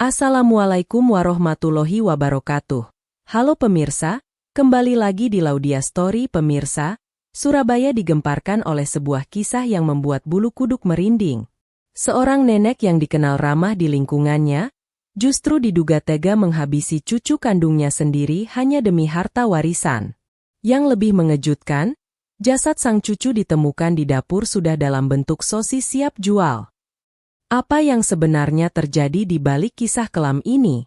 Assalamualaikum warahmatullahi wabarakatuh. Halo pemirsa, kembali lagi di Laudia Story pemirsa. Surabaya digemparkan oleh sebuah kisah yang membuat bulu kuduk merinding. Seorang nenek yang dikenal ramah di lingkungannya, justru diduga tega menghabisi cucu kandungnya sendiri hanya demi harta warisan. Yang lebih mengejutkan, jasad sang cucu ditemukan di dapur sudah dalam bentuk sosis siap jual. Apa yang sebenarnya terjadi di balik kisah kelam ini?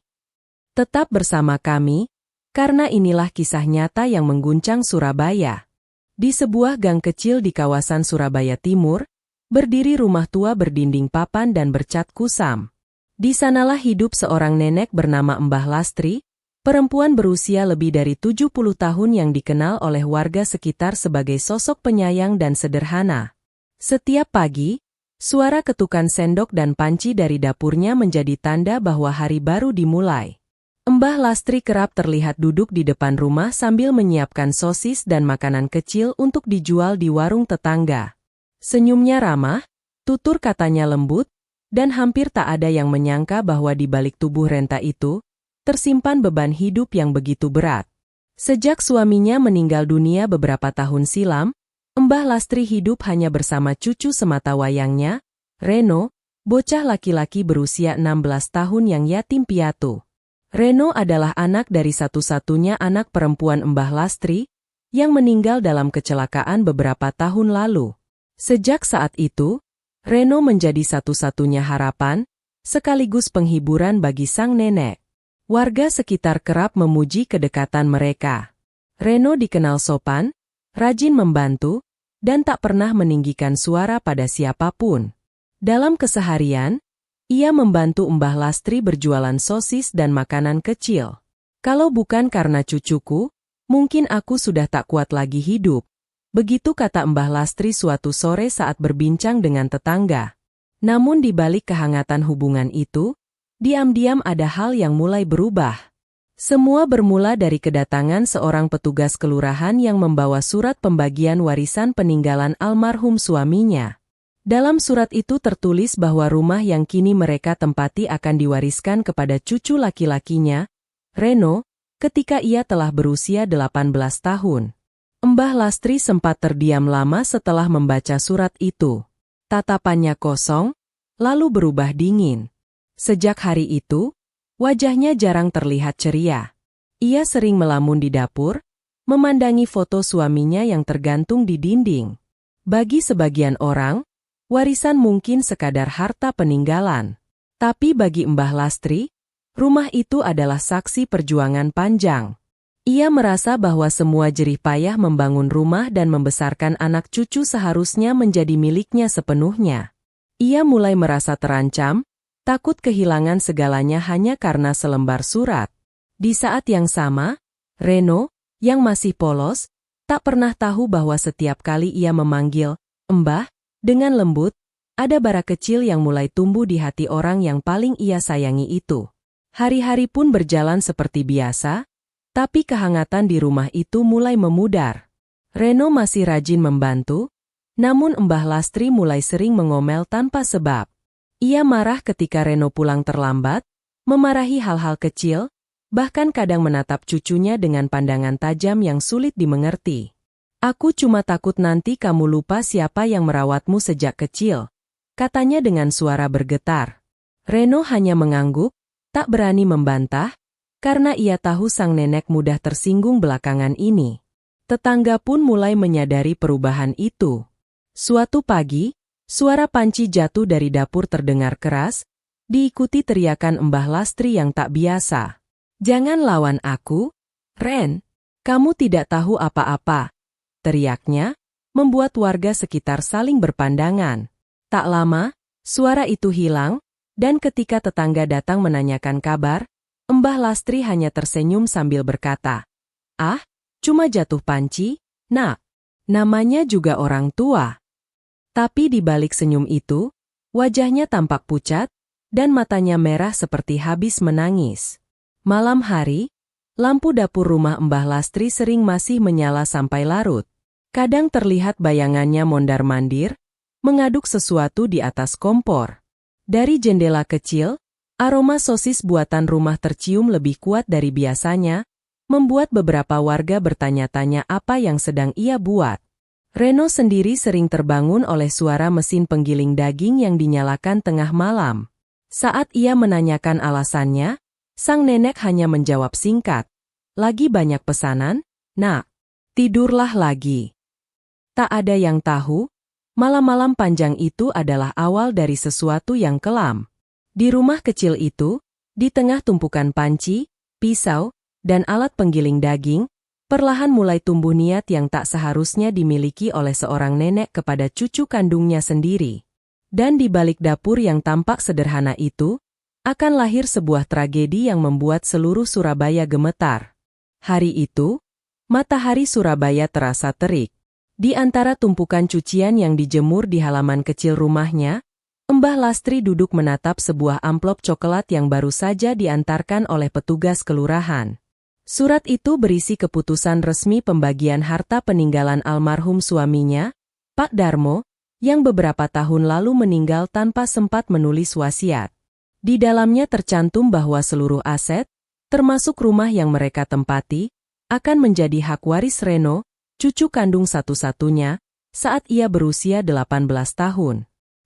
Tetap bersama kami, karena inilah kisah nyata yang mengguncang Surabaya. Di sebuah gang kecil di kawasan Surabaya Timur, berdiri rumah tua berdinding papan dan bercat kusam. Di sanalah hidup seorang nenek bernama Mbah Lastri, perempuan berusia lebih dari 70 tahun yang dikenal oleh warga sekitar sebagai sosok penyayang dan sederhana. Setiap pagi, suara ketukan sendok dan panci dari dapurnya menjadi tanda bahwa hari baru dimulai. Mbah Lastri kerap terlihat duduk di depan rumah sambil menyiapkan sosis dan makanan kecil untuk dijual di warung tetangga. Senyumnya ramah, tutur katanya lembut, dan hampir tak ada yang menyangka bahwa di balik tubuh renta itu, tersimpan beban hidup yang begitu berat. Sejak suaminya meninggal dunia beberapa tahun silam, Mbah Lastri hidup hanya bersama cucu semata wayangnya, Reno, bocah laki-laki berusia 16 tahun yang yatim piatu. Reno adalah anak dari satu-satunya anak perempuan Mbah Lastri, yang meninggal dalam kecelakaan beberapa tahun lalu. Sejak saat itu, Reno menjadi satu-satunya harapan, sekaligus penghiburan bagi sang nenek. Warga sekitar kerap memuji kedekatan mereka. Reno dikenal sopan, rajin membantu, dan tak pernah meninggikan suara pada siapapun. Dalam keseharian, ia membantu Mbah Lastri berjualan sosis dan makanan kecil. Kalau bukan karena cucuku, mungkin aku sudah tak kuat lagi hidup. Begitu kata Mbah Lastri suatu sore saat berbincang dengan tetangga. Namun di balik kehangatan hubungan itu, diam-diam ada hal yang mulai berubah. Semua bermula dari kedatangan seorang petugas kelurahan yang membawa surat pembagian warisan peninggalan almarhum suaminya. Dalam surat itu tertulis bahwa rumah yang kini mereka tempati akan diwariskan kepada cucu laki-lakinya, Reno, ketika ia telah berusia 18 tahun. Mbah Lastri sempat terdiam lama setelah membaca surat itu. Tatapannya kosong, lalu berubah dingin. Sejak hari itu, wajahnya jarang terlihat ceria. Ia sering melamun di dapur, memandangi foto suaminya yang tergantung di dinding. Bagi sebagian orang, warisan mungkin sekadar harta peninggalan. Tapi bagi Mbah Lastri, rumah itu adalah saksi perjuangan panjang. Ia merasa bahwa semua jerih payah membangun rumah dan membesarkan anak cucu seharusnya menjadi miliknya sepenuhnya. Ia mulai merasa terancam, takut kehilangan segalanya hanya karena selembar surat. Di saat yang sama, Reno, yang masih polos, tak pernah tahu bahwa setiap kali ia memanggil Mbah dengan lembut, ada bara kecil yang mulai tumbuh di hati orang yang paling ia sayangi itu. Hari-hari pun berjalan seperti biasa, tapi kehangatan di rumah itu mulai memudar. Reno masih rajin membantu, namun Mbah Lastri mulai sering mengomel tanpa sebab. Ia marah ketika Reno pulang terlambat, memarahi hal-hal kecil, bahkan kadang menatap cucunya dengan pandangan tajam yang sulit dimengerti. "Aku cuma takut nanti kamu lupa siapa yang merawatmu sejak kecil," katanya dengan suara bergetar. Reno hanya mengangguk, tak berani membantah, karena ia tahu sang nenek mudah tersinggung belakangan ini. Tetangga pun mulai menyadari perubahan itu. Suatu pagi, suara panci jatuh dari dapur terdengar keras, diikuti teriakan Mbah Lastri yang tak biasa. "Jangan lawan aku, Ren. Kamu tidak tahu apa-apa," teriaknya, membuat warga sekitar saling berpandangan. Tak lama, suara itu hilang, dan ketika tetangga datang menanyakan kabar, Mbah Lastri hanya tersenyum sambil berkata, "Ah, cuma jatuh panci, Nak. Namanya juga orang tua." Tapi di balik senyum itu, wajahnya tampak pucat, dan matanya merah seperti habis menangis. Malam hari, lampu dapur rumah Mbah Lastri sering masih menyala sampai larut. Kadang terlihat bayangannya mondar-mandir, mengaduk sesuatu di atas kompor. Dari jendela kecil, Aroma sosis buatan rumah tercium lebih kuat dari biasanya, membuat beberapa warga bertanya-tanya apa yang sedang ia buat. Reno sendiri sering terbangun oleh suara mesin penggiling daging yang dinyalakan tengah malam. Saat ia menanyakan alasannya, sang nenek hanya menjawab singkat, "Lagi banyak pesanan, Nak. Tidurlah lagi." Tak ada yang tahu, malam-malam panjang itu adalah awal dari sesuatu yang kelam. Di rumah kecil itu, di tengah tumpukan panci, pisau, dan alat penggiling daging, perlahan mulai tumbuh niat yang tak seharusnya dimiliki oleh seorang nenek kepada cucu kandungnya sendiri. Dan di balik dapur yang tampak sederhana itu, akan lahir sebuah tragedi yang membuat seluruh Surabaya gemetar. Hari itu, matahari Surabaya terasa terik. Di antara tumpukan cucian yang dijemur di halaman kecil rumahnya, Mbah Lastri duduk menatap sebuah amplop coklat yang baru saja diantarkan oleh petugas kelurahan. Surat itu berisi keputusan resmi pembagian harta peninggalan almarhum suaminya, Pak Darmo, yang beberapa tahun lalu meninggal tanpa sempat menulis wasiat. Di dalamnya tercantum bahwa seluruh aset, termasuk rumah yang mereka tempati, akan menjadi hak waris Reno, cucu kandung satu-satunya, saat ia berusia 18 tahun.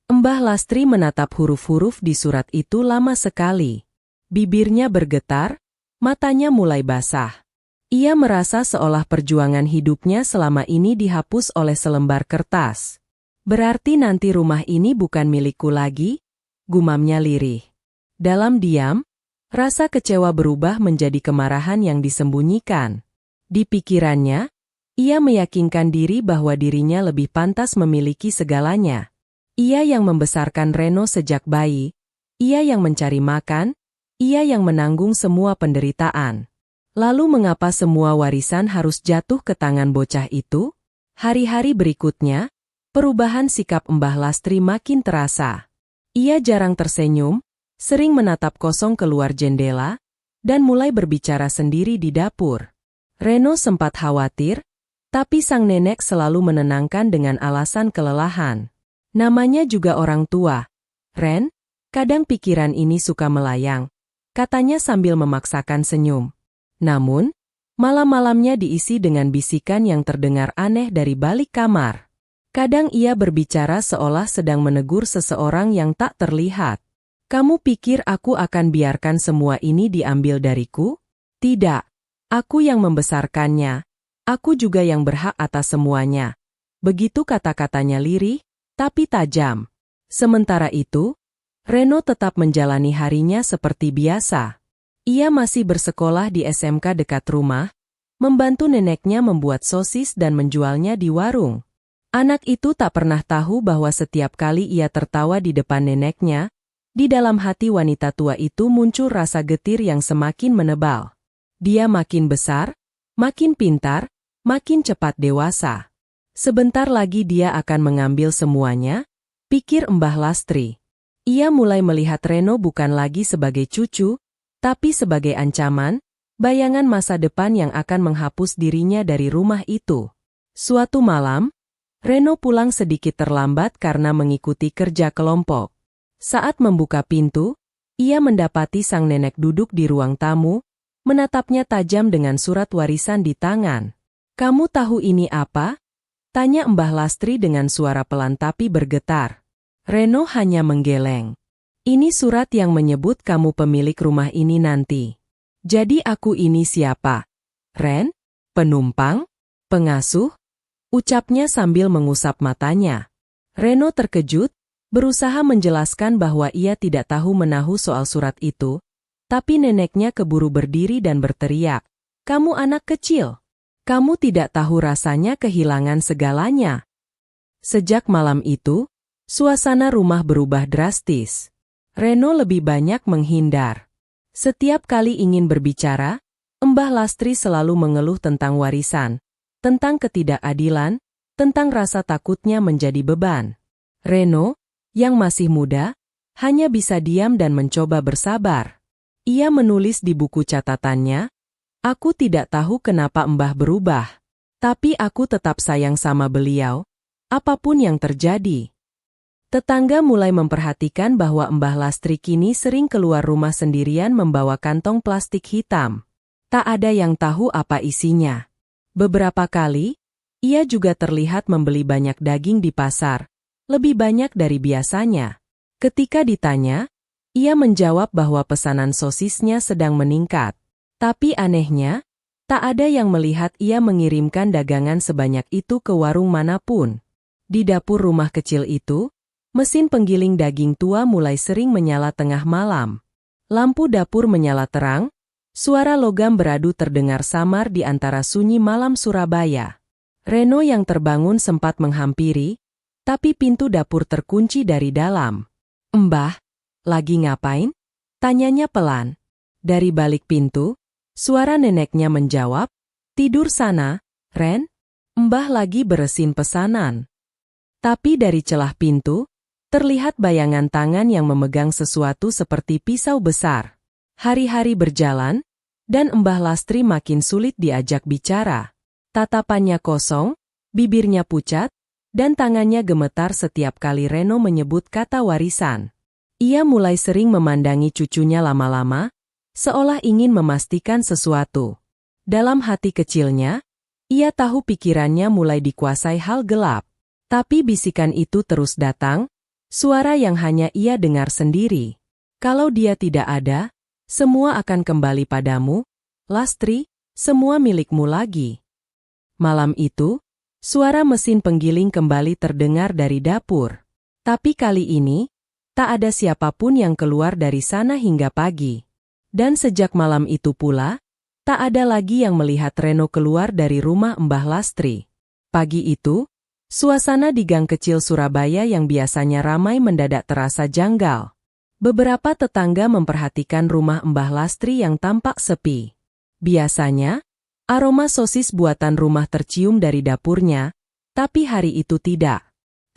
Mbah Lastri menatap huruf-huruf di surat itu lama sekali. Bibirnya bergetar, matanya mulai basah. Ia merasa seolah perjuangan hidupnya selama ini dihapus oleh selembar kertas. Berarti nanti rumah ini bukan milikku lagi, gumamnya lirih. Dalam diam, rasa kecewa berubah menjadi kemarahan yang disembunyikan. Di pikirannya, ia meyakinkan diri bahwa dirinya lebih pantas memiliki segalanya. Ia yang membesarkan Reno sejak bayi, ia yang mencari makan, ia yang menanggung semua penderitaan. Lalu mengapa semua warisan harus jatuh ke tangan bocah itu? Hari-hari berikutnya, perubahan sikap Mbah Lastri makin terasa. Ia jarang tersenyum, sering menatap kosong keluar jendela, dan mulai berbicara sendiri di dapur. Reno sempat khawatir, tapi sang nenek selalu menenangkan dengan alasan kelelahan. Namanya juga orang tua. "Ren, kadang pikiran ini suka melayang," katanya sambil memaksakan senyum. Namun, malam-malamnya diisi dengan bisikan yang terdengar aneh dari balik kamar. Kadang ia berbicara seolah sedang menegur seseorang yang tak terlihat. "Kamu pikir aku akan biarkan semua ini diambil dariku? Tidak. Aku yang membesarkannya. Aku juga yang berhak atas semuanya." Begitu kata-katanya lirih, tapi tajam. Sementara itu, Reno tetap menjalani harinya seperti biasa. Ia masih bersekolah di SMK dekat rumah, membantu neneknya membuat sosis dan menjualnya di warung. Anak itu tak pernah tahu bahwa setiap kali ia tertawa di depan neneknya, di dalam hati wanita tua itu muncul rasa getir yang semakin menebal. Dia makin besar, makin pintar, makin cepat dewasa. Sebentar lagi dia akan mengambil semuanya, pikir Mbah Lastri. Ia mulai melihat Reno bukan lagi sebagai cucu, tapi sebagai ancaman, bayangan masa depan yang akan menghapus dirinya dari rumah itu. Suatu malam, Reno pulang sedikit terlambat karena mengikuti kerja kelompok. Saat membuka pintu, ia mendapati sang nenek duduk di ruang tamu, menatapnya tajam dengan surat warisan di tangan. "Kamu tahu ini apa?" tanya Mbah Lastri dengan suara pelan tapi bergetar. Reno hanya menggeleng. "Ini surat yang menyebut kamu pemilik rumah ini nanti. Jadi aku ini siapa? Ren? Penumpang? Pengasuh?" ucapnya sambil mengusap matanya. Reno terkejut, berusaha menjelaskan bahwa ia tidak tahu menahu soal surat itu, tapi neneknya keburu berdiri dan berteriak, "Kamu anak kecil. Kamu tidak tahu rasanya kehilangan segalanya." Sejak malam itu, suasana rumah berubah drastis. Reno lebih banyak menghindar. Setiap kali ingin berbicara, Mbah Lastri selalu mengeluh tentang warisan, tentang ketidakadilan, tentang rasa takutnya menjadi beban. Reno, yang masih muda, hanya bisa diam dan mencoba bersabar. Ia menulis di buku catatannya, "Aku tidak tahu kenapa Mbah berubah, tapi aku tetap sayang sama beliau, apapun yang terjadi." Tetangga mulai memperhatikan bahwa Mbah Lastri kini sering keluar rumah sendirian membawa kantong plastik hitam. Tak ada yang tahu apa isinya. Beberapa kali, ia juga terlihat membeli banyak daging di pasar, lebih banyak dari biasanya. Ketika ditanya, ia menjawab bahwa pesanan sosisnya sedang meningkat. Tapi anehnya, tak ada yang melihat ia mengirimkan dagangan sebanyak itu ke warung manapun. Di dapur rumah kecil itu, mesin penggiling daging tua mulai sering menyala tengah malam. Lampu dapur menyala terang, suara logam beradu terdengar samar di antara sunyi malam Surabaya. Reno yang terbangun sempat menghampiri, tapi pintu dapur terkunci dari dalam. "Mbah, lagi ngapain?" tanyanya pelan. Dari balik pintu, suara neneknya menjawab, "Tidur sana, Ren. Mbah lagi beresin pesanan." Tapi dari celah pintu, terlihat bayangan tangan yang memegang sesuatu seperti pisau besar. Hari-hari berjalan, dan Mbah Lastri makin sulit diajak bicara. Tatapannya kosong, bibirnya pucat, dan tangannya gemetar setiap kali Reno menyebut kata warisan. Ia mulai sering memandangi cucunya lama-lama, seolah ingin memastikan sesuatu. Dalam hati kecilnya, ia tahu pikirannya mulai dikuasai hal gelap. Tapi bisikan itu terus datang, suara yang hanya ia dengar sendiri. "Kalau dia tidak ada, semua akan kembali padamu, Lastri, semua milikmu lagi." Malam itu, suara mesin penggiling kembali terdengar dari dapur. Tapi kali ini, tak ada siapapun yang keluar dari sana hingga pagi. Dan sejak malam itu pula, tak ada lagi yang melihat Reno keluar dari rumah Mbah Lastri. Pagi itu, suasana di gang kecil Surabaya yang biasanya ramai mendadak terasa janggal. Beberapa tetangga memperhatikan rumah Mbah Lastri yang tampak sepi. Biasanya, aroma sosis buatan rumah tercium dari dapurnya, tapi hari itu tidak.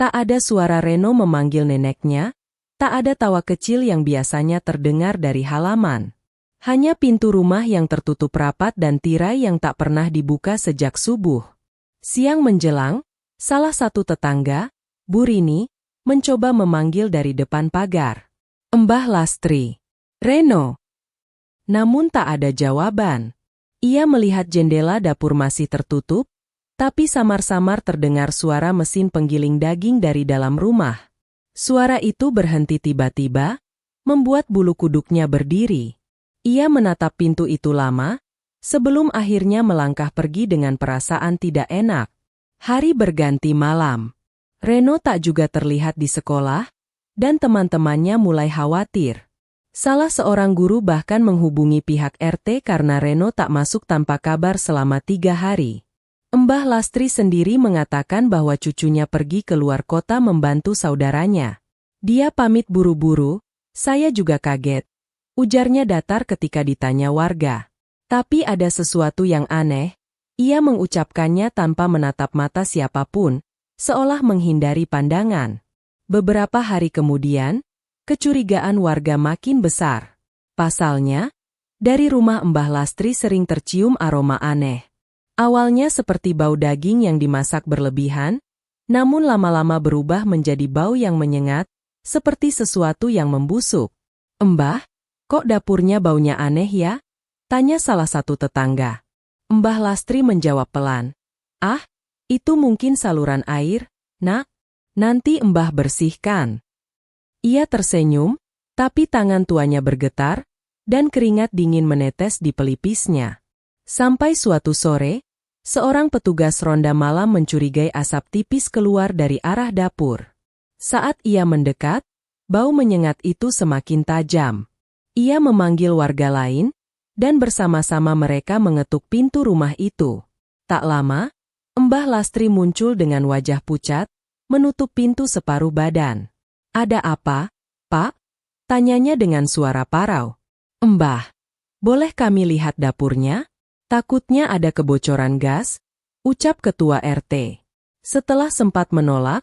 Tak ada suara Reno memanggil neneknya, tak ada tawa kecil yang biasanya terdengar dari halaman. Hanya pintu rumah yang tertutup rapat dan tirai yang tak pernah dibuka sejak subuh. Siang menjelang, salah satu tetangga, Bu Rini, mencoba memanggil dari depan pagar. "Mbah Lastri, Reno." Namun tak ada jawaban. Ia melihat jendela dapur masih tertutup, tapi samar-samar terdengar suara mesin penggiling daging dari dalam rumah. Suara itu berhenti tiba-tiba, membuat bulu kuduknya berdiri. Ia menatap pintu itu lama, sebelum akhirnya melangkah pergi dengan perasaan tidak enak. Hari berganti malam. Reno tak juga terlihat di sekolah, dan teman-temannya mulai khawatir. Salah seorang guru bahkan menghubungi pihak RT karena Reno tak masuk tanpa kabar selama 3 hari. Mbah Lastri sendiri mengatakan bahwa cucunya pergi keluar kota membantu saudaranya. Dia pamit buru-buru, "Saya juga kaget," ujarnya datar ketika ditanya warga. Tapi ada sesuatu yang aneh. Ia mengucapkannya tanpa menatap mata siapapun, seolah menghindari pandangan. Beberapa hari kemudian, kecurigaan warga makin besar. Pasalnya, dari rumah Mbah Lastri sering tercium aroma aneh. Awalnya seperti bau daging yang dimasak berlebihan, namun lama-lama berubah menjadi bau yang menyengat, seperti sesuatu yang membusuk. "Mbah, kok dapurnya baunya aneh ya?" tanya salah satu tetangga. Mbah Lastri menjawab pelan, "Ah, itu mungkin saluran air, Nak. Nanti Mbah bersihkan." Ia tersenyum, tapi tangan tuanya bergetar, dan keringat dingin menetes di pelipisnya. Sampai suatu sore, seorang petugas ronda malam mencurigai asap tipis keluar dari arah dapur. Saat ia mendekat, bau menyengat itu semakin tajam. Ia memanggil warga lain, dan bersama-sama mereka mengetuk pintu rumah itu. Tak lama, Mbah Lastri muncul dengan wajah pucat, menutup pintu separuh badan. "Ada apa, Pak?" tanyanya dengan suara parau. "Mbah, boleh kami lihat dapurnya? Takutnya ada kebocoran gas," ucap ketua RT. Setelah sempat menolak,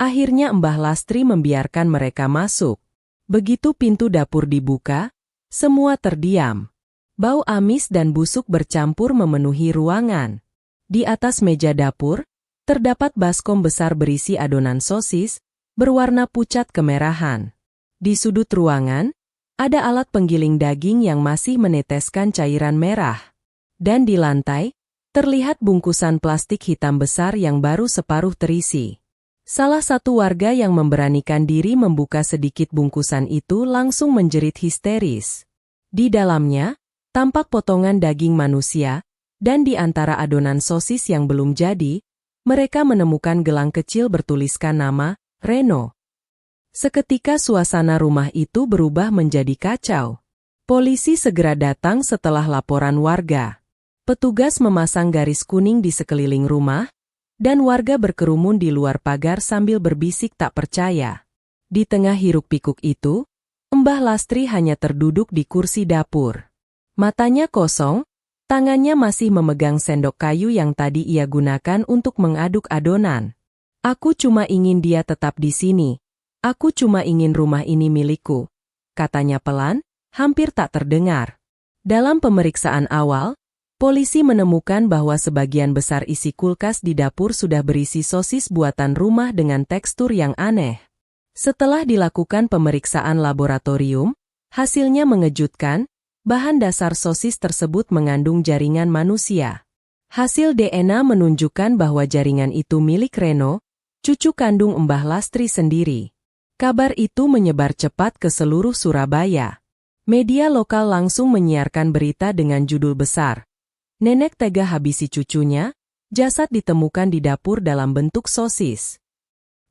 akhirnya Mbah Lastri membiarkan mereka masuk. Begitu pintu dapur dibuka, semua terdiam. Bau amis dan busuk bercampur memenuhi ruangan. Di atas meja dapur, terdapat baskom besar berisi adonan sosis, berwarna pucat kemerahan. Di sudut ruangan, ada alat penggiling daging yang masih meneteskan cairan merah. Dan di lantai, terlihat bungkusan plastik hitam besar yang baru separuh terisi. Salah satu warga yang memberanikan diri membuka sedikit bungkusan itu langsung menjerit histeris. Di dalamnya, tampak potongan daging manusia, dan di antara adonan sosis yang belum jadi, mereka menemukan gelang kecil bertuliskan nama, Reno. Seketika suasana rumah itu berubah menjadi kacau. Polisi segera datang setelah laporan warga. Petugas memasang garis kuning di sekeliling rumah, dan warga berkerumun di luar pagar sambil berbisik tak percaya. Di tengah hiruk-pikuk itu, Mbah Lastri hanya terduduk di kursi dapur. Matanya kosong, tangannya masih memegang sendok kayu yang tadi ia gunakan untuk mengaduk adonan. "Aku cuma ingin dia tetap di sini. Aku cuma ingin rumah ini milikku," katanya pelan, hampir tak terdengar. Dalam pemeriksaan awal, polisi menemukan bahwa sebagian besar isi kulkas di dapur sudah berisi sosis buatan rumah dengan tekstur yang aneh. Setelah dilakukan pemeriksaan laboratorium, hasilnya mengejutkan, bahan dasar sosis tersebut mengandung jaringan manusia. Hasil DNA menunjukkan bahwa jaringan itu milik Reno, cucu kandung Mbah Lastri sendiri. Kabar itu menyebar cepat ke seluruh Surabaya. Media lokal langsung menyiarkan berita dengan judul besar, "Nenek tega habisi cucunya, jasad ditemukan di dapur dalam bentuk sosis."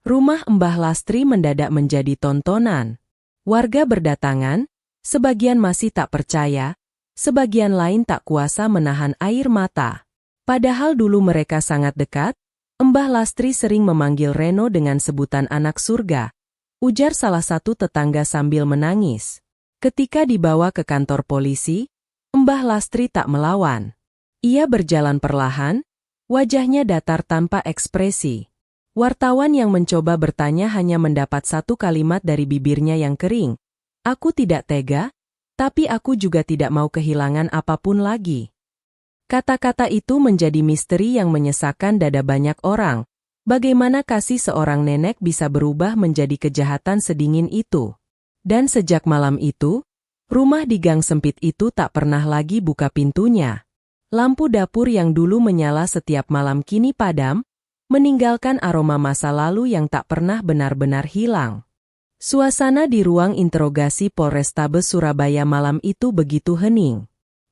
Rumah Mbah Lastri mendadak menjadi tontonan. Warga berdatangan, sebagian masih tak percaya, sebagian lain tak kuasa menahan air mata. Padahal dulu mereka sangat dekat, Mbah Lastri sering memanggil Reno dengan sebutan anak surga, ujar salah satu tetangga sambil menangis. Ketika dibawa ke kantor polisi, Mbah Lastri tak melawan. Ia berjalan perlahan, wajahnya datar tanpa ekspresi. Wartawan yang mencoba bertanya hanya mendapat satu kalimat dari bibirnya yang kering. "Aku tidak tega, tapi aku juga tidak mau kehilangan apapun lagi." Kata-kata itu menjadi misteri yang menyesakkan dada banyak orang. Bagaimana kasih seorang nenek bisa berubah menjadi kejahatan sedingin itu? Dan sejak malam itu, rumah di gang sempit itu tak pernah lagi buka pintunya. Lampu dapur yang dulu menyala setiap malam kini padam, meninggalkan aroma masa lalu yang tak pernah benar-benar hilang. Suasana di ruang interogasi Polrestabes Surabaya malam itu begitu hening.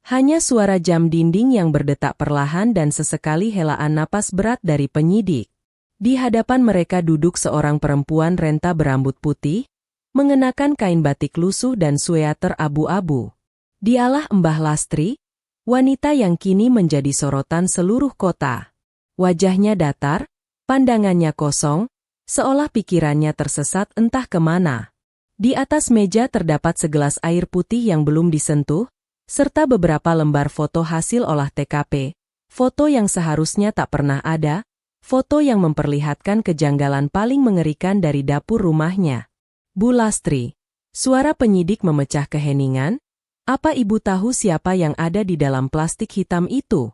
Hanya suara jam dinding yang berdetak perlahan dan sesekali helaan napas berat dari penyidik. Di hadapan mereka duduk seorang perempuan renta berambut putih, mengenakan kain batik lusuh dan sweater abu-abu. Dialah Mbah Lastri, wanita yang kini menjadi sorotan seluruh kota. Wajahnya datar, pandangannya kosong, seolah pikirannya tersesat entah kemana. Di atas meja terdapat segelas air putih yang belum disentuh, serta beberapa lembar foto hasil olah TKP, foto yang seharusnya tak pernah ada, foto yang memperlihatkan kejanggalan paling mengerikan dari dapur rumahnya. "Bu Lastri," suara penyidik memecah keheningan, "apa ibu tahu siapa yang ada di dalam plastik hitam itu?"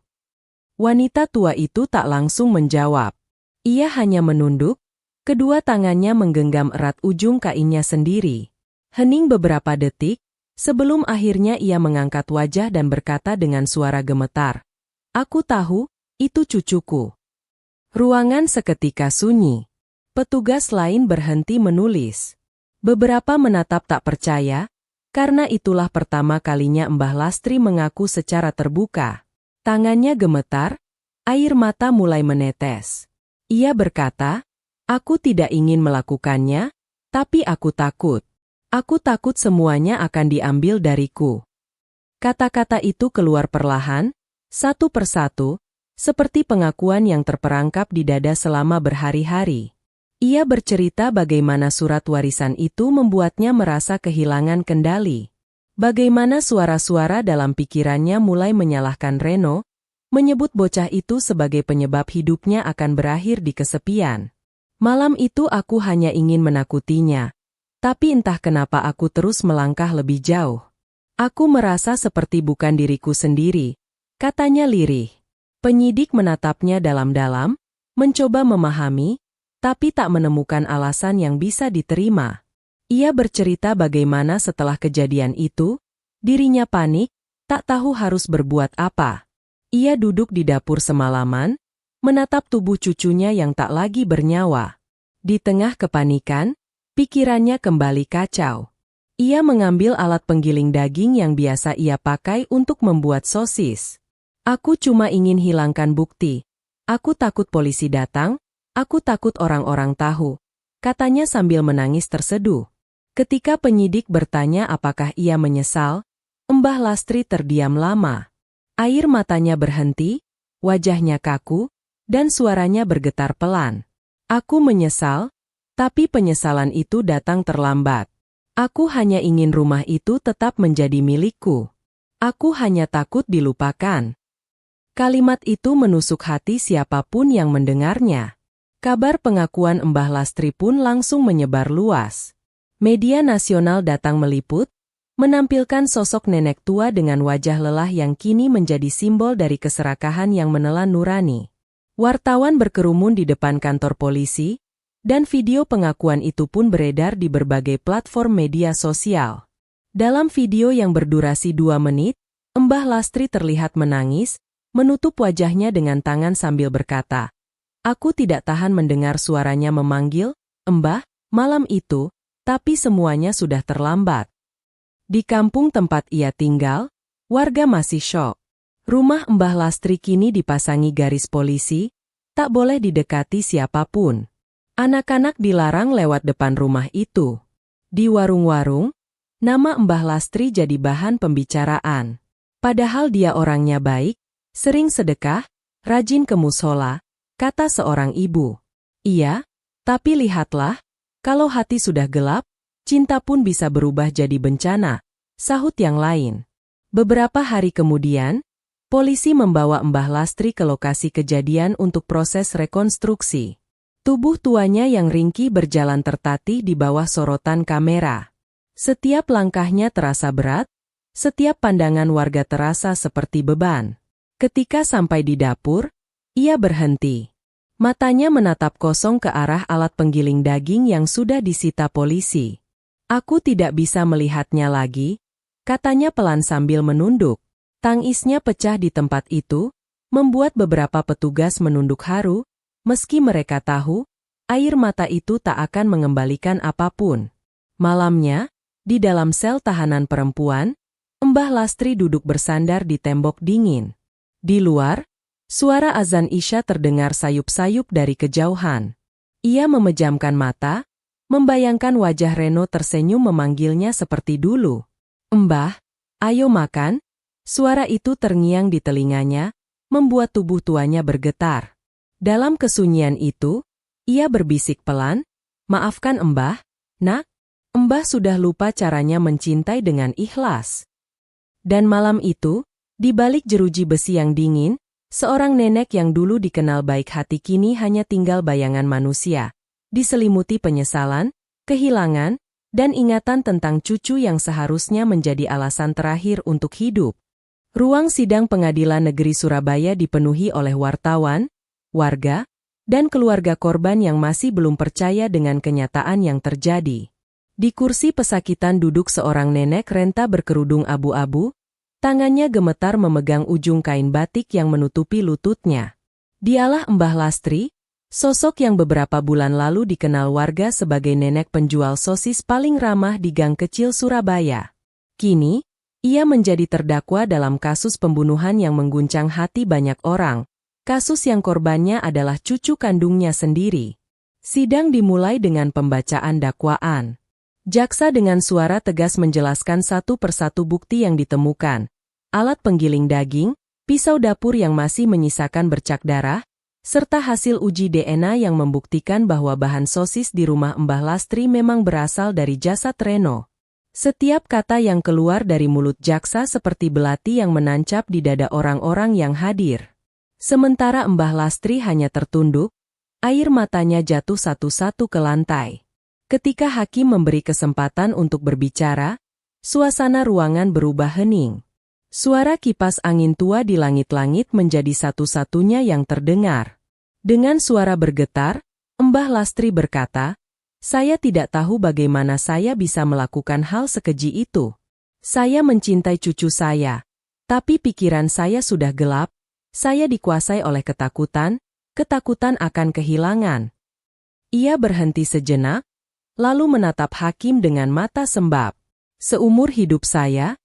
Wanita tua itu tak langsung menjawab. Ia hanya menunduk, kedua tangannya menggenggam erat ujung kainnya sendiri. Hening beberapa detik, sebelum akhirnya ia mengangkat wajah dan berkata dengan suara gemetar, "Aku tahu, itu cucuku." Ruangan seketika sunyi. Petugas lain berhenti menulis. Beberapa menatap tak percaya, karena itulah pertama kalinya Mbah Lastri mengaku secara terbuka. Tangannya gemetar, air mata mulai menetes. Ia berkata, "Aku tidak ingin melakukannya, tapi aku takut. Aku takut semuanya akan diambil dariku." Kata-kata itu keluar perlahan, satu persatu, seperti pengakuan yang terperangkap di dada selama berhari-hari. Ia bercerita bagaimana surat warisan itu membuatnya merasa kehilangan kendali. Bagaimana suara-suara dalam pikirannya mulai menyalahkan Reno, menyebut bocah itu sebagai penyebab hidupnya akan berakhir di kesepian. "Malam itu aku hanya ingin menakutinya, tapi entah kenapa aku terus melangkah lebih jauh. Aku merasa seperti bukan diriku sendiri," katanya lirih. Penyidik menatapnya dalam-dalam, mencoba memahami, tapi tak menemukan alasan yang bisa diterima. Ia bercerita bagaimana setelah kejadian itu, dirinya panik, tak tahu harus berbuat apa. Ia duduk di dapur semalaman, menatap tubuh cucunya yang tak lagi bernyawa. Di tengah kepanikan, pikirannya kembali kacau. Ia mengambil alat penggiling daging yang biasa ia pakai untuk membuat sosis. Aku cuma ingin hilangkan bukti. Aku takut polisi datang, aku takut orang-orang tahu, katanya sambil menangis terseduh. Ketika penyidik bertanya apakah ia menyesal, Mbah Lastri terdiam lama. Air matanya berhenti, wajahnya kaku, dan suaranya bergetar pelan. Aku menyesal, tapi penyesalan itu datang terlambat. Aku hanya ingin rumah itu tetap menjadi milikku. Aku hanya takut dilupakan. Kalimat itu menusuk hati siapapun yang mendengarnya. Kabar pengakuan Mbah Lastri pun langsung menyebar luas. Media nasional datang meliput, menampilkan sosok nenek tua dengan wajah lelah yang kini menjadi simbol dari keserakahan yang menelan nurani. Wartawan berkerumun di depan kantor polisi, dan video pengakuan itu pun beredar di berbagai platform media sosial. Dalam video yang berdurasi 2 menit, Mbah Lastri terlihat menangis, menutup wajahnya dengan tangan sambil berkata, "Aku tidak tahan mendengar suaranya memanggil, Mbah, malam itu, tapi semuanya sudah terlambat." Di kampung tempat ia tinggal, warga masih syok. Rumah Mbah Lastri kini dipasangi garis polisi, tak boleh didekati siapapun. Anak-anak dilarang lewat depan rumah itu. Di warung-warung, nama Mbah Lastri jadi bahan pembicaraan. Padahal dia orangnya baik, sering sedekah, rajin ke mushola, kata seorang ibu. Iya, tapi lihatlah, kalau hati sudah gelap, cinta pun bisa berubah jadi bencana, sahut yang lain. Beberapa hari kemudian, polisi membawa Mbah Lastri ke lokasi kejadian untuk proses rekonstruksi. Tubuh tuanya yang ringkih berjalan tertatih di bawah sorotan kamera. Setiap langkahnya terasa berat, setiap pandangan warga terasa seperti beban. Ketika sampai di dapur, ia berhenti. Matanya menatap kosong ke arah alat penggiling daging yang sudah disita polisi. "Aku tidak bisa melihatnya lagi," katanya pelan sambil menunduk. Tangisnya pecah di tempat itu, membuat beberapa petugas menunduk haru. Meski mereka tahu, air mata itu tak akan mengembalikan apapun. Malamnya, di dalam sel tahanan perempuan, Mbah Lastri duduk bersandar di tembok dingin. Di luar, suara azan Isya terdengar sayup-sayup dari kejauhan. Ia memejamkan mata, membayangkan wajah Reno tersenyum memanggilnya seperti dulu. "Mbah, ayo makan." Suara itu terngiang di telinganya, membuat tubuh tuanya bergetar. Dalam kesunyian itu, ia berbisik pelan, "Maafkan Mbah, Nak. Mbah sudah lupa caranya mencintai dengan ikhlas." Dan malam itu, di balik jeruji besi yang dingin, seorang nenek yang dulu dikenal baik hati kini hanya tinggal bayangan manusia, diselimuti penyesalan, kehilangan, dan ingatan tentang cucu yang seharusnya menjadi alasan terakhir untuk hidup. Ruang sidang Pengadilan Negeri Surabaya dipenuhi oleh wartawan, warga, dan keluarga korban yang masih belum percaya dengan kenyataan yang terjadi. Di kursi pesakitan duduk seorang nenek renta berkerudung abu-abu, tangannya gemetar memegang ujung kain batik yang menutupi lututnya. Dialah Mbah Lastri, sosok yang beberapa bulan lalu dikenal warga sebagai nenek penjual sosis paling ramah di gang kecil Surabaya. Kini, ia menjadi terdakwa dalam kasus pembunuhan yang mengguncang hati banyak orang. Kasus yang korbannya adalah cucu kandungnya sendiri. Sidang dimulai dengan pembacaan dakwaan. Jaksa dengan suara tegas menjelaskan satu persatu bukti yang ditemukan. Alat penggiling daging, pisau dapur yang masih menyisakan bercak darah, serta hasil uji DNA yang membuktikan bahwa bahan sosis di rumah Mbah Lastri memang berasal dari jasad Reno. Setiap kata yang keluar dari mulut jaksa seperti belati yang menancap di dada orang-orang yang hadir. Sementara Mbah Lastri hanya tertunduk, air matanya jatuh satu-satu ke lantai. Ketika hakim memberi kesempatan untuk berbicara, suasana ruangan berubah hening. Suara kipas angin tua di langit-langit menjadi satu-satunya yang terdengar. Dengan suara bergetar, Mbah Lastri berkata, "Saya tidak tahu bagaimana saya bisa melakukan hal sekeji itu. Saya mencintai cucu saya, tapi pikiran saya sudah gelap, saya dikuasai oleh ketakutan akan kehilangan." Ia berhenti sejenak, lalu menatap hakim dengan mata sembab. "Seumur hidup saya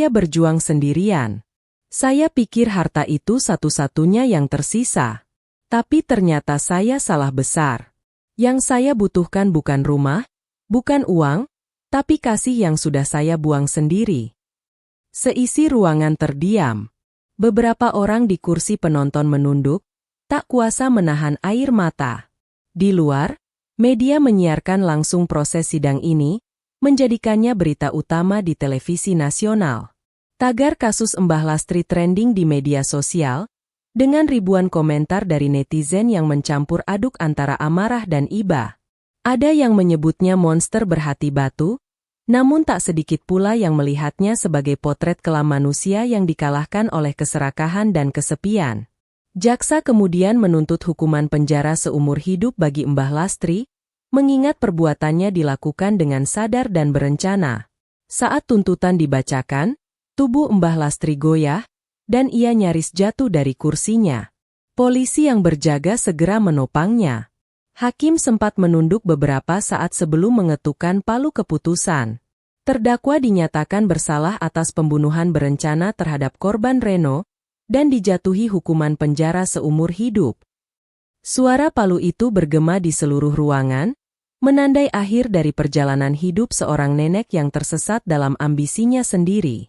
berjuang sendirian. Saya pikir harta itu satu-satunya yang tersisa. Tapi ternyata saya salah besar. Yang saya butuhkan bukan rumah, bukan uang, tapi kasih yang sudah saya buang sendiri." Seisi ruangan terdiam. Beberapa orang di kursi penonton menunduk, tak kuasa menahan air mata. Di luar, media menyiarkan langsung proses sidang ini, menjadikannya berita utama di televisi nasional. Tagar kasus Mbah Lastri trending di media sosial, dengan ribuan komentar dari netizen yang mencampur aduk antara amarah dan iba. Ada yang menyebutnya monster berhati batu, namun tak sedikit pula yang melihatnya sebagai potret kelam manusia yang dikalahkan oleh keserakahan dan kesepian. Jaksa kemudian menuntut hukuman penjara seumur hidup bagi Mbah Lastri, mengingat perbuatannya dilakukan dengan sadar dan berencana. Saat tuntutan dibacakan, tubuh Mbah Lastri goyah, dan ia nyaris jatuh dari kursinya. Polisi yang berjaga segera menopangnya. Hakim sempat menunduk beberapa saat sebelum mengetukkan palu keputusan. Terdakwa dinyatakan bersalah atas pembunuhan berencana terhadap korban Reno, dan dijatuhi hukuman penjara seumur hidup. Suara palu itu bergema di seluruh ruangan, menandai akhir dari perjalanan hidup seorang nenek yang tersesat dalam ambisinya sendiri.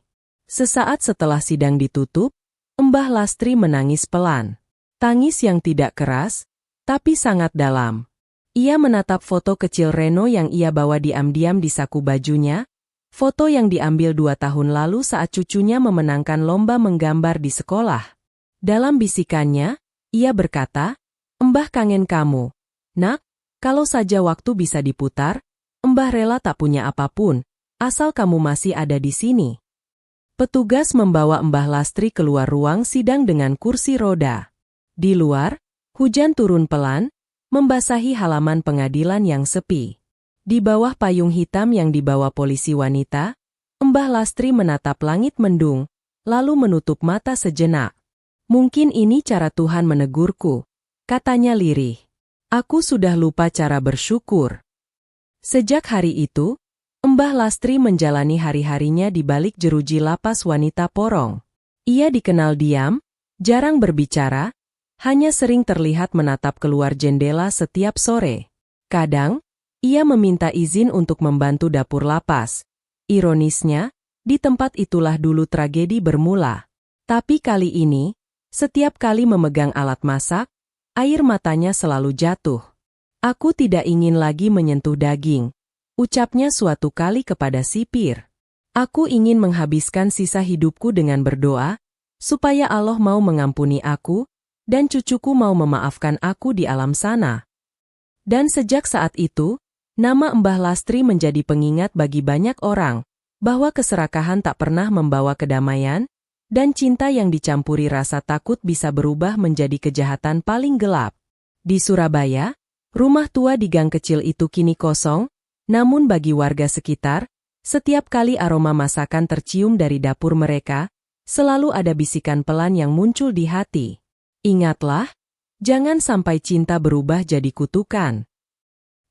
Sesaat setelah sidang ditutup, Mbah Lastri menangis pelan. Tangis yang tidak keras, tapi sangat dalam. Ia menatap foto kecil Reno yang ia bawa diam-diam di saku bajunya, foto yang diambil 2 tahun lalu saat cucunya memenangkan lomba menggambar di sekolah. Dalam bisikannya, ia berkata, "Mbah kangen kamu. Nak, kalau saja waktu bisa diputar, Mbah rela tak punya apapun, asal kamu masih ada di sini." Petugas membawa Mbah Lastri keluar ruang sidang dengan kursi roda. Di luar, hujan turun pelan, membasahi halaman pengadilan yang sepi. Di bawah payung hitam yang dibawa polisi wanita, Mbah Lastri menatap langit mendung, lalu menutup mata sejenak. "Mungkin ini cara Tuhan menegurku," katanya lirih. "Aku sudah lupa cara bersyukur." Sejak hari itu, Mbah Lastri menjalani hari-harinya di balik jeruji lapas wanita Porong. Ia dikenal diam, jarang berbicara, hanya sering terlihat menatap keluar jendela setiap sore. Kadang, ia meminta izin untuk membantu dapur lapas. Ironisnya, di tempat itulah dulu tragedi bermula. Tapi kali ini, setiap kali memegang alat masak, air matanya selalu jatuh. "Aku tidak ingin lagi menyentuh daging," ucapnya suatu kali kepada sipir. "Aku ingin menghabiskan sisa hidupku dengan berdoa, supaya Allah mau mengampuni aku, dan cucuku mau memaafkan aku di alam sana." Dan sejak saat itu, nama Mbah Lastri menjadi pengingat bagi banyak orang, bahwa keserakahan tak pernah membawa kedamaian, dan cinta yang dicampuri rasa takut bisa berubah menjadi kejahatan paling gelap. Di Surabaya, rumah tua di gang kecil itu kini kosong, namun bagi warga sekitar, setiap kali aroma masakan tercium dari dapur mereka, selalu ada bisikan pelan yang muncul di hati. "Ingatlah, jangan sampai cinta berubah jadi kutukan."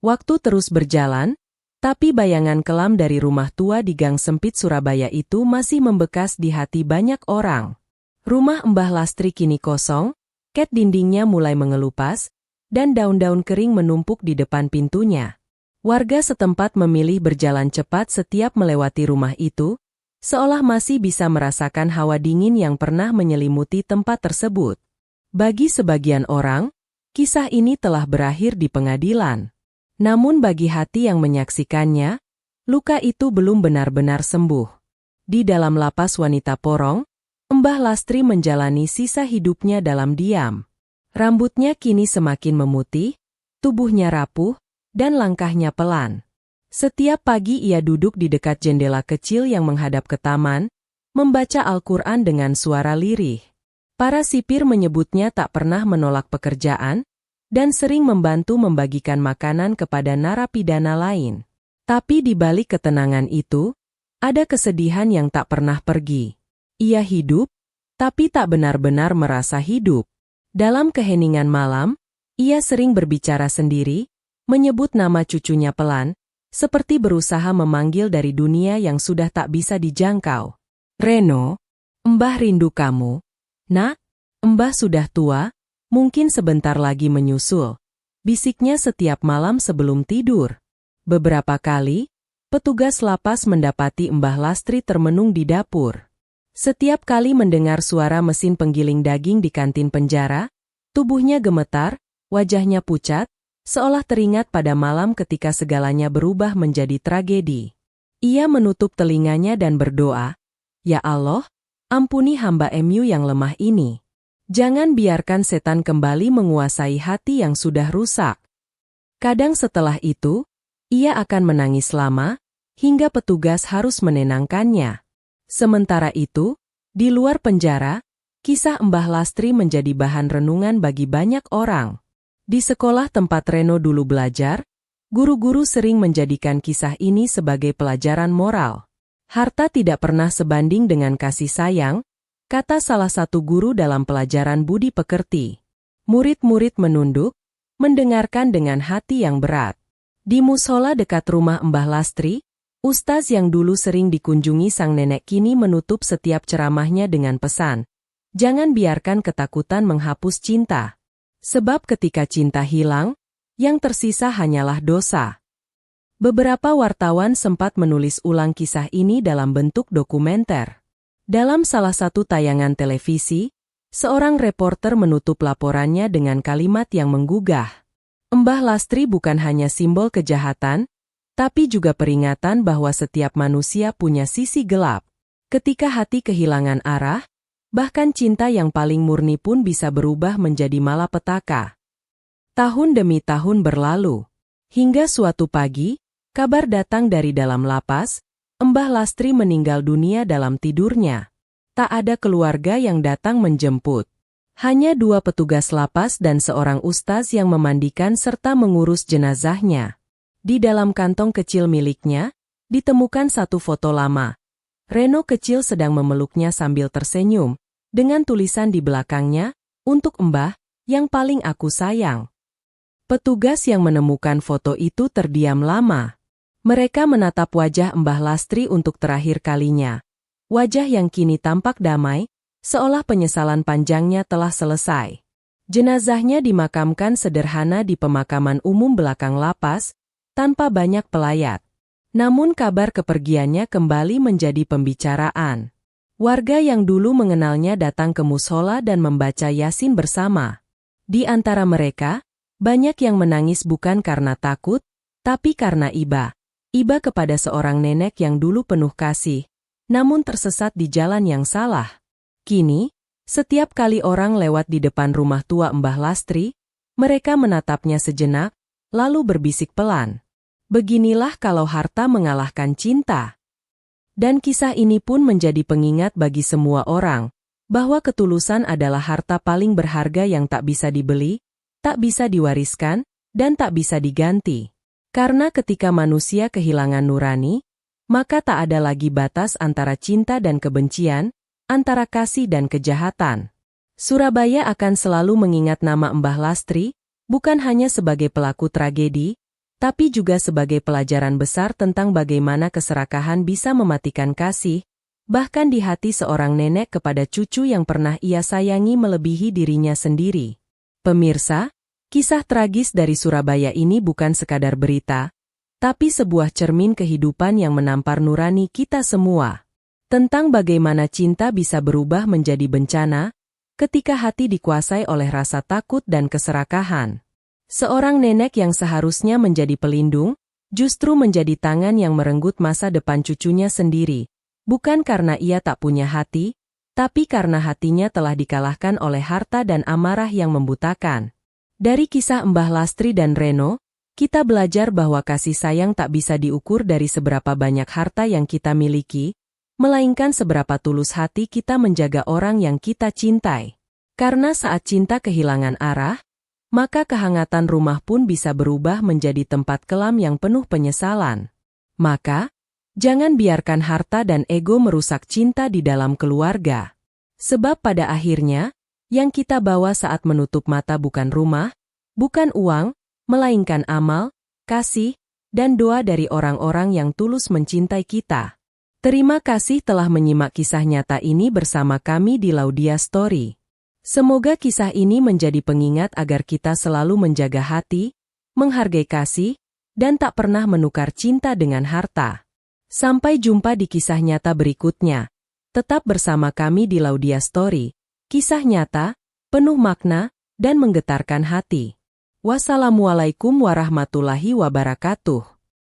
Waktu terus berjalan, tapi bayangan kelam dari rumah tua di gang sempit Surabaya itu masih membekas di hati banyak orang. Rumah Mbah Lastri kini kosong, cat dindingnya mulai mengelupas, dan daun-daun kering menumpuk di depan pintunya. Warga setempat memilih berjalan cepat setiap melewati rumah itu, seolah masih bisa merasakan hawa dingin yang pernah menyelimuti tempat tersebut. Bagi sebagian orang, kisah ini telah berakhir di pengadilan. Namun bagi hati yang menyaksikannya, luka itu belum benar-benar sembuh. Di dalam lapas wanita Porong, Mbah Lastri menjalani sisa hidupnya dalam diam. Rambutnya kini semakin memutih, tubuhnya rapuh, dan langkahnya pelan. Setiap pagi ia duduk di dekat jendela kecil yang menghadap ke taman, membaca Al-Quran dengan suara lirih. Para sipir menyebutnya tak pernah menolak pekerjaan, dan sering membantu membagikan makanan kepada narapidana lain. Tapi di balik ketenangan itu, ada kesedihan yang tak pernah pergi. Ia hidup, tapi tak benar-benar merasa hidup. Dalam keheningan malam, ia sering berbicara sendiri, menyebut nama cucunya pelan, seperti berusaha memanggil dari dunia yang sudah tak bisa dijangkau. Reno, Mbah rindu kamu. Nak, Mbah sudah tua, mungkin sebentar lagi menyusul. Bisiknya setiap malam sebelum tidur. Beberapa kali, petugas lapas mendapati Mbah Lastri termenung di dapur. Setiap kali mendengar suara mesin penggiling daging di kantin penjara, tubuhnya gemetar, wajahnya pucat, seolah teringat pada malam ketika segalanya berubah menjadi tragedi. Ia menutup telinganya dan berdoa, "Ya Allah, ampuni hamba MU yang lemah ini. Jangan biarkan setan kembali menguasai hati yang sudah rusak." Kadang setelah itu, ia akan menangis lama, hingga petugas harus menenangkannya. Sementara itu, di luar penjara, kisah Mbah Lastri menjadi bahan renungan bagi banyak orang. Di sekolah tempat Reno dulu belajar, guru-guru sering menjadikan kisah ini sebagai pelajaran moral. Harta tidak pernah sebanding dengan kasih sayang, kata salah satu guru dalam pelajaran budi pekerti. Murid-murid menunduk, mendengarkan dengan hati yang berat. Di musola dekat rumah Mbah Lastri, ustaz yang dulu sering dikunjungi sang nenek kini menutup setiap ceramahnya dengan pesan, "Jangan biarkan ketakutan menghapus cinta. Sebab ketika cinta hilang, yang tersisa hanyalah dosa." Beberapa wartawan sempat menulis ulang kisah ini dalam bentuk dokumenter. Dalam salah satu tayangan televisi, seorang reporter menutup laporannya dengan kalimat yang menggugah. Mbah Lastri bukan hanya simbol kejahatan, tapi juga peringatan bahwa setiap manusia punya sisi gelap. Ketika hati kehilangan arah, bahkan cinta yang paling murni pun bisa berubah menjadi malapetaka. Tahun demi tahun berlalu. Hingga suatu pagi, kabar datang dari dalam lapas, Mbah Lastri meninggal dunia dalam tidurnya. Tak ada keluarga yang datang menjemput. Hanya 2 petugas lapas dan seorang ustaz yang memandikan serta mengurus jenazahnya. Di dalam kantong kecil miliknya, ditemukan satu foto lama. Reno kecil sedang memeluknya sambil tersenyum, dengan tulisan di belakangnya, "Untuk Mbah, yang paling aku sayang." Petugas yang menemukan foto itu terdiam lama. Mereka menatap wajah Mbah Lastri untuk terakhir kalinya. Wajah yang kini tampak damai, seolah penyesalan panjangnya telah selesai. Jenazahnya dimakamkan sederhana di pemakaman umum belakang lapas, tanpa banyak pelayat. Namun kabar kepergiannya kembali menjadi pembicaraan. Warga yang dulu mengenalnya datang ke musola dan membaca Yasin bersama. Di antara mereka, banyak yang menangis bukan karena takut, tapi karena iba. Iba kepada seorang nenek yang dulu penuh kasih, namun tersesat di jalan yang salah. Kini, setiap kali orang lewat di depan rumah tua Mbah Lastri, mereka menatapnya sejenak, lalu berbisik pelan, "Beginilah kalau harta mengalahkan cinta." Dan kisah ini pun menjadi pengingat bagi semua orang, bahwa ketulusan adalah harta paling berharga yang tak bisa dibeli, tak bisa diwariskan, dan tak bisa diganti. Karena ketika manusia kehilangan nurani, maka tak ada lagi batas antara cinta dan kebencian, antara kasih dan kejahatan. Surabaya akan selalu mengingat nama Mbah Lastri, bukan hanya sebagai pelaku tragedi, tapi juga sebagai pelajaran besar tentang bagaimana keserakahan bisa mematikan kasih, bahkan di hati seorang nenek kepada cucu yang pernah ia sayangi melebihi dirinya sendiri. Pemirsa, kisah tragis dari Surabaya ini bukan sekadar berita, tapi sebuah cermin kehidupan yang menampar nurani kita semua. Tentang bagaimana cinta bisa berubah menjadi bencana, ketika hati dikuasai oleh rasa takut dan keserakahan. Seorang nenek yang seharusnya menjadi pelindung, justru menjadi tangan yang merenggut masa depan cucunya sendiri, bukan karena ia tak punya hati, tapi karena hatinya telah dikalahkan oleh harta dan amarah yang membutakan. Dari kisah Mbah Lastri dan Reno, kita belajar bahwa kasih sayang tak bisa diukur dari seberapa banyak harta yang kita miliki, melainkan seberapa tulus hati kita menjaga orang yang kita cintai. Karena saat cinta kehilangan arah, maka kehangatan rumah pun bisa berubah menjadi tempat kelam yang penuh penyesalan. Maka, jangan biarkan harta dan ego merusak cinta di dalam keluarga. Sebab pada akhirnya, yang kita bawa saat menutup mata bukan rumah, bukan uang, melainkan amal, kasih, dan doa dari orang-orang yang tulus mencintai kita. Terima kasih telah menyimak kisah nyata ini bersama kami di Laudia Story. Semoga kisah ini menjadi pengingat agar kita selalu menjaga hati, menghargai kasih, dan tak pernah menukar cinta dengan harta. Sampai jumpa di kisah nyata berikutnya. Tetap bersama kami di Laudia Story, kisah nyata, penuh makna, dan menggetarkan hati. Wassalamualaikum warahmatullahi wabarakatuh.